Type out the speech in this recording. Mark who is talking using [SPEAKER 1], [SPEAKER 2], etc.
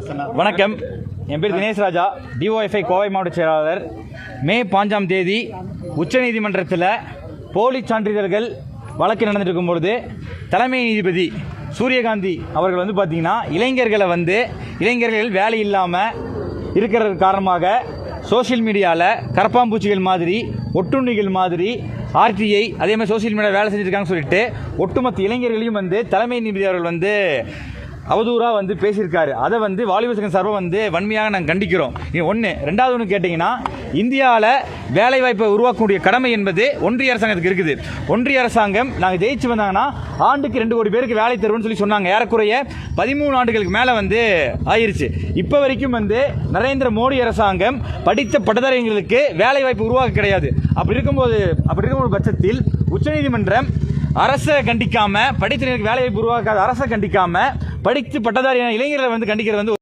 [SPEAKER 1] வணக்கம், என் பேர் தினேஷ் ராஜா, டிஒஎஃப்ஐ கோவை மாவட்ட செயலாளர். மே 5ஆம் தேதி உச்சநீதிமன்றத்தில் போலி சான்றிதழ்கள் வழக்கு நடந்துட்டு இருக்கும்பொழுது தலைமை நீதிபதி சூரியகாந்தி அவர்கள் பார்த்தீங்கன்னா இளைஞர்கள் வேலை இல்லாமல் இருக்கிறது காரணமாக சோசியல் மீடியாவில் கரப்பாம்பூச்சிகள் மாதிரி, ஒட்டுண்ணிகள் மாதிரி ஆர்டிஐ அதே மாதிரி சோசியல் மீடியா வேலை செஞ்சுருக்காங்கன்னு சொல்லிட்டு ஒட்டுமொத்த இளைஞர்களையும் அவர்கள் அவதூறாக பேசியிருக்காரு. அதை வாலிபர் சங்கம் சார்பாக வன்மையாக நாங்கள் கண்டிக்கிறோம். ஒன்று. ரெண்டாவது ஒன்று கேட்டிங்கன்னா, இந்தியாவில் வேலைவாய்ப்பை உருவாக்கக்கூடிய கடமை என்பது ஒன்றிய அரசாங்கத்துக்கு இருக்குது. ஒன்றிய அரசாங்கம் நாங்கள் ஜெயிச்சு வந்தாங்கன்னா ஆண்டுக்கு 2 கோடி பேருக்கு வேலை தருவோம்னு சொல்லி சொன்னாங்க. ஏறக்குறைய 13 ஆண்டுகளுக்கு மேலே ஆயிடுச்சு. இப்போ வரைக்கும் நரேந்திர மோடி அரசாங்கம் படித்த பட்டதாரிகளுக்கு வேலைவாய்ப்பு உருவாக்க கிடையாது. அப்படி இருக்கும்போது பட்சத்தில் உச்சநீதிமன்றம் அரசை கண்டிக்காம, படித்த வேலைவாய்ப்பு உருவாக்காத அரசை கண்டிக்காம படித்து பட்டதாரியான இளைஞர்களை கண்டிக்கிறது